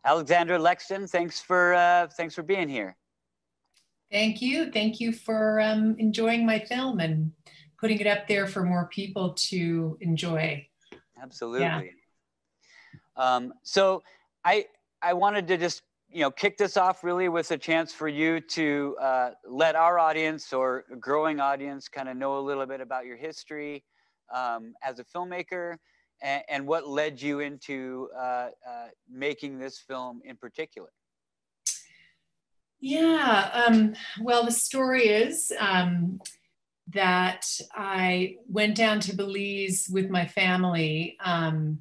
Alexandra Lexton, thanks for being here. Thank you. Thank you for enjoying my film and putting it up there for more people to enjoy. Absolutely. Yeah. So I wanted to just kick this off really with a chance for you to let our audience or a growing audience kind of know a little bit about your history as a filmmaker and what led you into making this film in particular. Yeah, well, the story is that I went down to Belize with my family and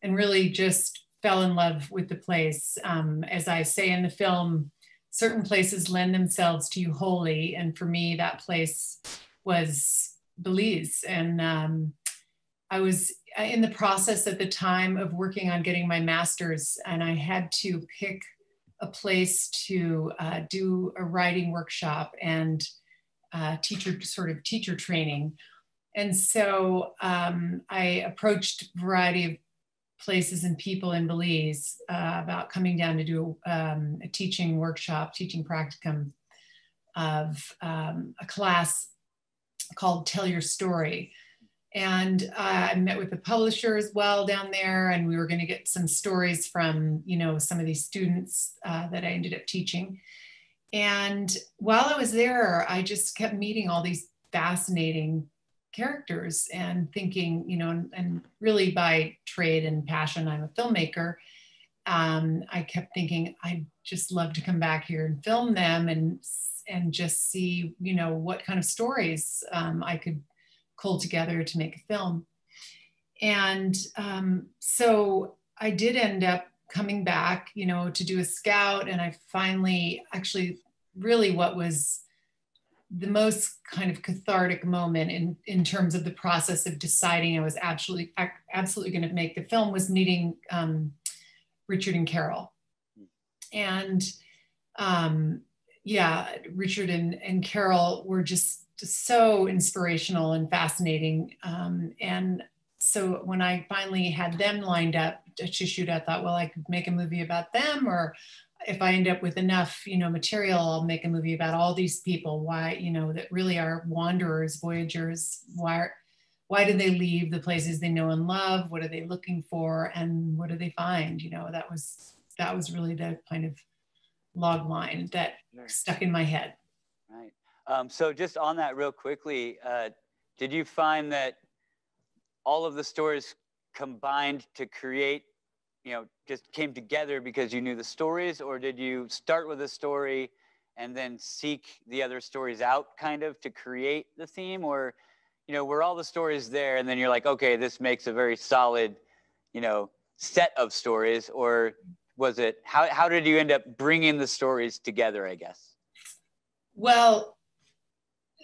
really just fell in love with the place. As I say in the film, certain places lend themselves to you wholly. And for me, that place was Belize. And I was in the process at the time of working on getting my master's, and I had to pick a place to do a writing workshop and teacher training. And so I approached a variety of places and people in Belize about coming down to do a teaching workshop, teaching practicum of a class called Tell Your Story. And I met with the publisher as well down there, and we were going to get some stories from, some of these students that I ended up teaching. And while I was there, I just kept meeting all these fascinating characters and thinking, and really by trade and passion, I'm a filmmaker. I kept thinking, I'd just love to come back here and film them and just see, what kind of stories I could pull together to make a film. And so I did end up coming back, to do a scout. And I finally, actually, really what was the most kind of cathartic moment in terms of the process of deciding I was absolutely going to make the film was meeting Richard and Carol. And Richard and Carol were just so inspirational and fascinating. And so when I finally had them lined up to shoot, I thought, well, I could make a movie about them, or if I end up with enough, material, I'll make a movie about all these people. Why, that really are wanderers, voyagers. Why do they leave the places they know and love? What are they looking for, and what do they find? That was really the kind of log line that stuck in my head. Right. So just on that real quickly, did you find that all of the stories combined to create, just came together because you knew the stories, or did you start with a story and then seek the other stories out kind of to create the theme? Or, were all the stories there and then you're like, okay, this makes a very solid, set of stories? Or was it, how did you end up bringing the stories together, I guess? Well,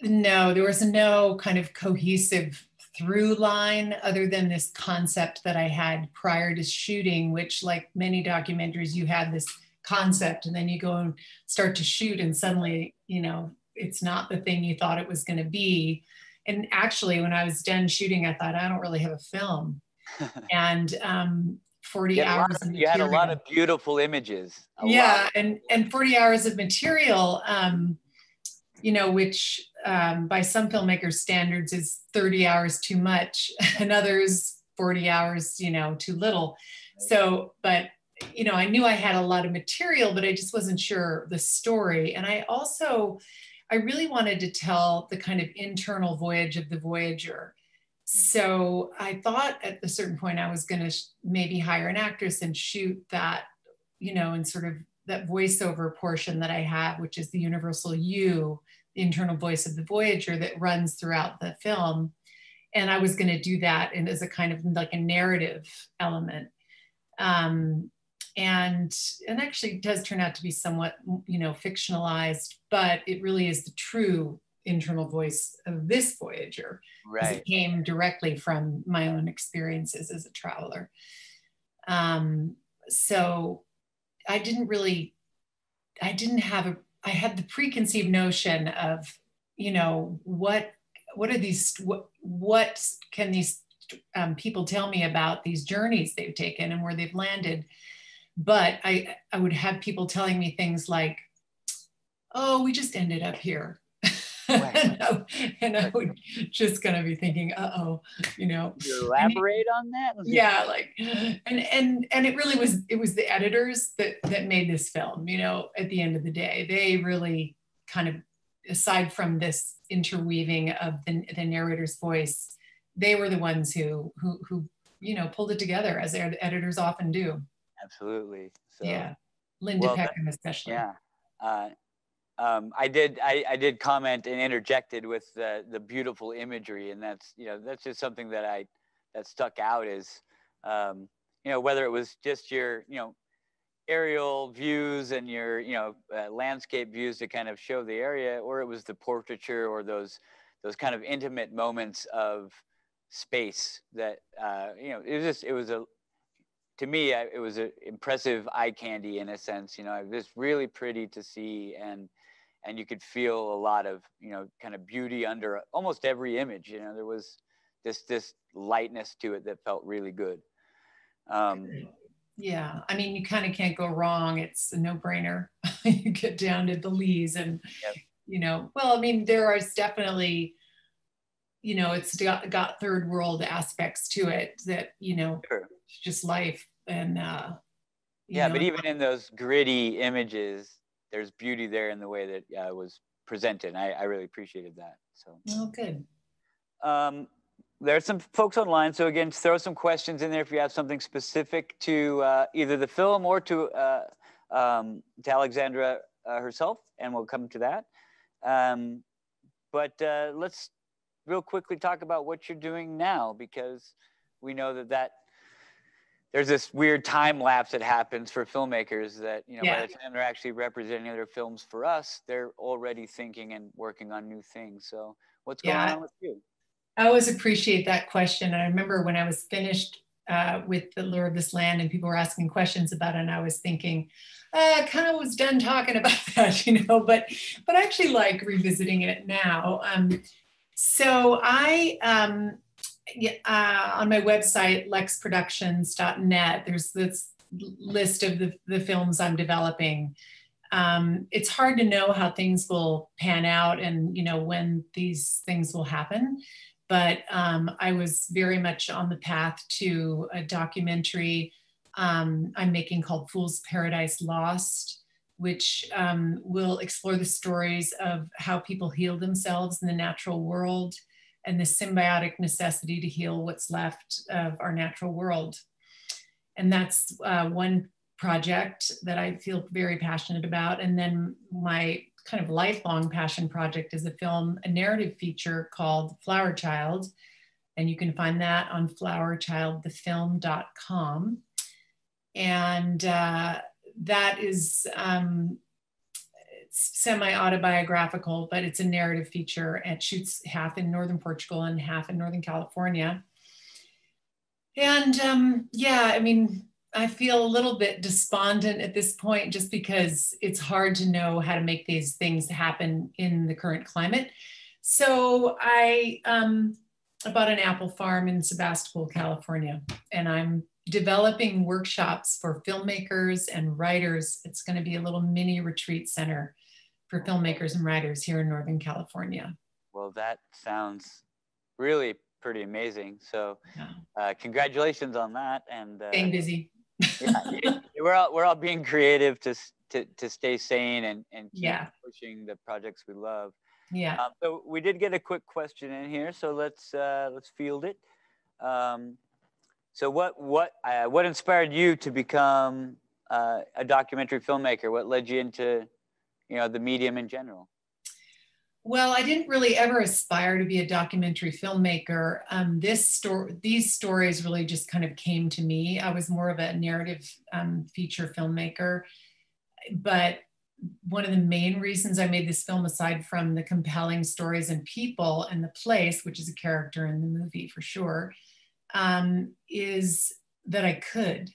no, there was no kind of cohesive through line other than this concept that I had prior to shooting, which, like many documentaries, you had this concept and then you go and start to shoot and suddenly, it's not the thing you thought it was going to be. And actually, when I was done shooting, I thought, I don't really have a film. And 40 hours of material. You had a lot of beautiful images. And 40 hours of material, which by some filmmakers' standards is 30 hours too much, and others 40 hours, too little. So, but, I knew I had a lot of material, but I just wasn't sure the story. And I really wanted to tell the kind of internal voyage of the voyager. So I thought at a certain point I was going to maybe hire an actress and shoot that, and sort of that voiceover portion that I have, which is the universal you, the internal voice of the voyager that runs throughout the film. And I was going to do that as a kind of like a narrative element. And actually it does turn out to be somewhat, fictionalized, but it really is the true internal voice of this voyager. Right. It came directly from my own experiences as a traveler. So I had the preconceived notion of, what can these people tell me about these journeys they've taken and where they've landed. But I would have people telling me things like, oh, we just ended up here. Right. And I would just kind of be thinking, uh-oh, you know. Can you elaborate on that? Yeah, like, and it really was, it was the editors that made this film, you know, at the end of the day. They really kind of, aside from this interweaving of the narrator's voice, they were the ones who you know, pulled it together, as editors often do. Absolutely. So, Yeah, Linda Peckham especially. Yeah. I did comment and interjected with the beautiful imagery, and that's, you know, that's just something that stuck out is, you know, whether it was just your, you know, aerial views and your, you know, landscape views to kind of show the area, or it was the portraiture or those kind of intimate moments of space that, you know, it was a, to me, it was an impressive eye candy in a sense. You know, it was really pretty to see, and you could feel a lot of, you know, kind of beauty under almost every image. You know, there was this lightness to it that felt really good. Yeah, I mean, you kind of can't go wrong. It's a no-brainer. You get down to Belize, and Yep. you know, well, I mean, there is definitely, you know, it's got third world aspects to it that, you know, Sure. it's just life. And yeah, know, but even in those gritty images, there's beauty there in the way that was presented. I really appreciated that. So. Oh, good. There are some folks online, so again, throw some questions in there if you have something specific to either the film or to Alexandra herself, and we'll come to that. But let's real quickly talk about what you're doing now, because we know that there's this weird time lapse that happens for filmmakers that, you know, by the time they're actually representing their films for us, they're already thinking and working on new things. So what's going on with you? I always appreciate that question. And I remember when I was finished with The Lure of This Land and people were asking questions about it, and I was thinking, I kind of was done talking about that, you know, but I actually like revisiting it now. So I, on my website, lexproductions.net, there's this list of the films I'm developing. It's hard to know how things will pan out and, you know, when these things will happen. But I was very much on the path to a documentary I'm making called Fool's Paradise Lost, which will explore the stories of how people heal themselves in the natural world and the symbiotic necessity to heal what's left of our natural world. And that's one project that I feel very passionate about. And then my kind of lifelong passion project is a narrative feature called Flower Child. And you can find that on flowerchildthefilm.com. And that is semi-autobiographical, but it's a narrative feature. It shoots half in Northern Portugal and half in Northern California. And yeah, I mean, I feel a little bit despondent at this point just because it's hard to know how to make these things happen in the current climate. So I bought an apple farm in Sebastopol, California, and I'm developing workshops for filmmakers and writers. It's going to be a little mini retreat center for filmmakers and writers here in Northern California. Well, that sounds really pretty amazing. So congratulations on that. And staying busy. Yeah, we're all being creative to stay sane and keep pushing the projects we love. Yeah. So we did get a quick question in here, so let's field it. So what inspired you to become a documentary filmmaker? What led you into, you know, the medium in general? Well, I didn't really ever aspire to be a documentary filmmaker. These stories really just kind of came to me. I was more of a narrative feature filmmaker. But one of the main reasons I made this film, aside from the compelling stories and people and the place, which is a character in the movie for sure, is that I could.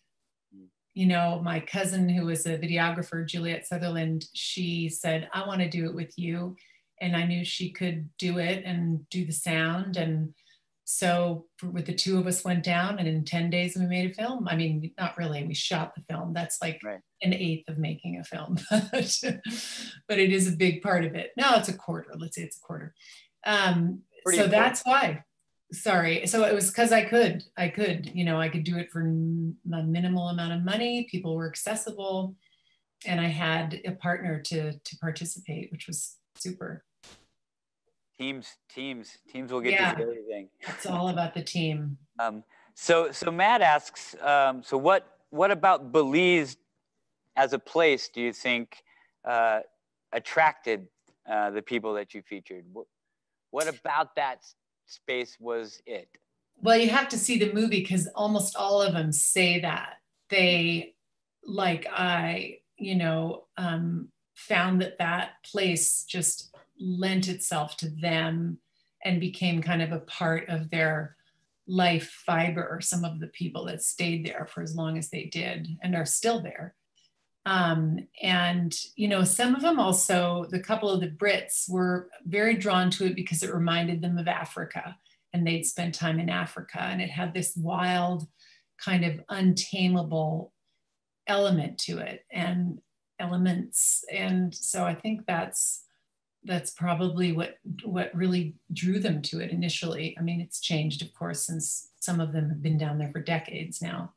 You know, my cousin, who was a videographer, Juliet Sutherland, she said, I want to do it with you. And I knew she could do it and do the sound. And So with the two of us went down, and in 10 days we made a film. I mean, not really, we shot the film. That's like Right. an eighth of making a film, but it is a big part of it. No, it's a quarter. Let's say it's a quarter. So that's why. Sorry. So it was because I could, you know, I could do it for a minimal amount of money. People were accessible, and I had a partner to participate, which was super. Teams will get you through everything. It's all about the team. So Matt asks, so what about Belize as a place do you think attracted the people that you featured? What about that space was it? Well, you have to see the movie because almost all of them say that. They, like I, you know, found that place just lent itself to them and became kind of a part of their life fiber. Some of the people that stayed there for as long as they did and are still there. And, you know, some of them also, the couple of the Brits were very drawn to it because it reminded them of Africa, and they'd spent time in Africa, and it had this wild kind of untamable element to it and elements. And so I think that's probably what really drew them to it initially. I mean, it's changed, of course, since some of them have been down there for decades now.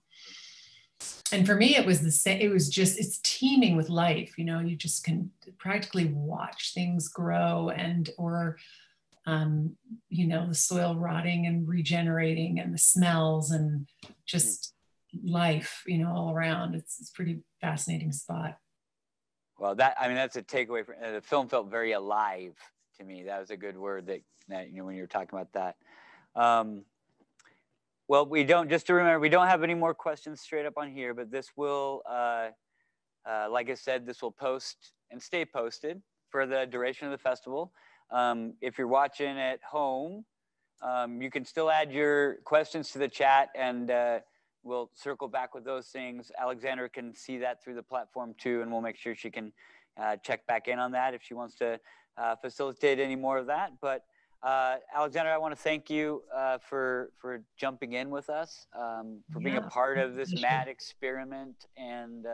And for me, it was the same. It was just, it's teeming with life. You know, you just can practically watch things grow or you know, the soil rotting and regenerating and the smells and just life, you know, all around. It's a pretty fascinating spot. Well, that's a takeaway. The film felt very alive to me. That was a good word that you know, when you were talking about that. Well, just to remember, we don't have any more questions straight up on here, but this will, like I said, this will post and stay posted for the duration of the festival. If you're watching at home, you can still add your questions to the chat, and we'll circle back with those things. Alexandra can see that through the platform too, and we'll make sure she can check back in on that if she wants to facilitate any more of that. But Alexandra, I want to thank you for jumping in with us, for being a part of this mad experiment. And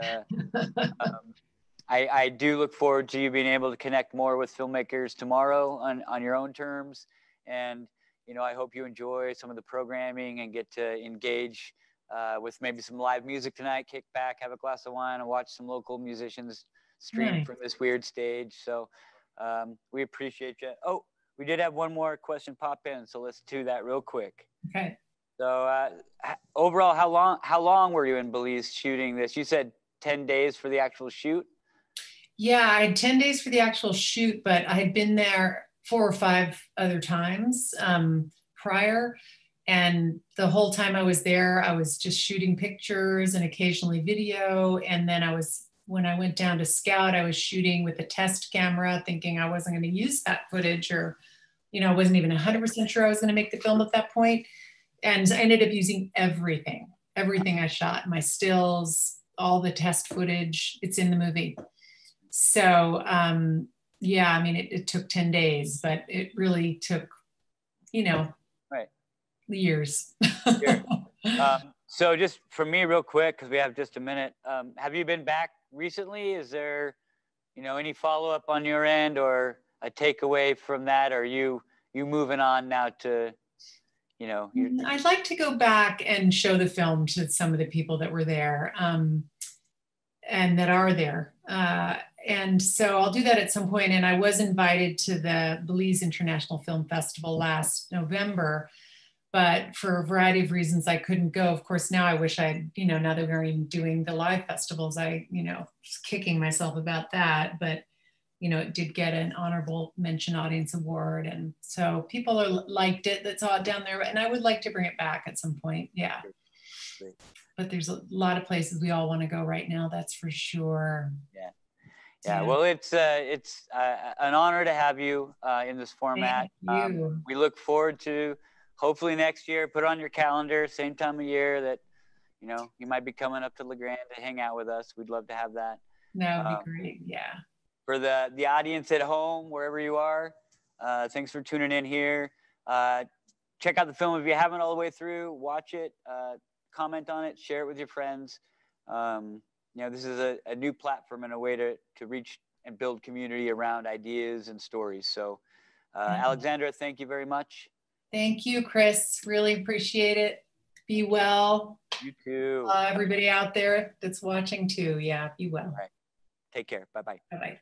I do look forward to you being able to connect more with filmmakers tomorrow on your own terms. And, you know, I hope you enjoy some of the programming and get to engage with maybe some live music tonight, kick back, have a glass of wine, and watch some local musicians stream from this weird stage. So we appreciate you. Oh, we did have one more question pop in, so let's do that real quick. Okay. So overall, how long were you in Belize shooting this? You said 10 days for the actual shoot? Yeah, I had 10 days for the actual shoot, but I had been there 4 or 5 other times prior. And the whole time I was there, I was just shooting pictures and occasionally video. And then when I went down to scout, I was shooting with a test camera, thinking I wasn't going to use that footage, or, you know, I wasn't even 100% sure I was going to make the film at that point. And I ended up using everything I shot, my stills, all the test footage. It's in the movie. So, yeah, I mean, it took 10 days, but it really took, you know, years. Sure. So just for me real quick, because we have just a minute, have you been back recently? Is there, you know, any follow-up on your end or a takeaway from that? Or are you moving on now to, you know? I'd like to go back and show the film to some of the people that were there and that are there. And so I'll do that at some point. And I was invited to the Belize International Film Festival last November, but for a variety of reasons, I couldn't go. Of course, now I wish I'd, you know, now that we're even doing the live festivals, I, you know, was kicking myself about that. But, you know, it did get an honorable mention audience award. And so people liked it that saw it down there. And I would like to bring it back at some point. Yeah. Great. But there's a lot of places we all want to go right now. That's for sure. Yeah. Yeah. Well, it's an honor to have you in this format. Thank you. We look forward to hopefully next year, put it on your calendar, same time of year that, you know, you might be coming up to La Grande to hang out with us. We'd love to have that. That would be great. Yeah. For the audience at home, wherever you are, thanks for tuning in here. check out the film if you haven't all the way through. Watch it, comment on it, share it with your friends. You know, this is a new platform and a way to reach and build community around ideas and stories. So, Alexandra, thank you very much. Thank you, Chris. Really appreciate it. Be well. You too. Everybody out there that's watching too. Yeah, be well. All right. Take care. Bye-bye. Bye-bye.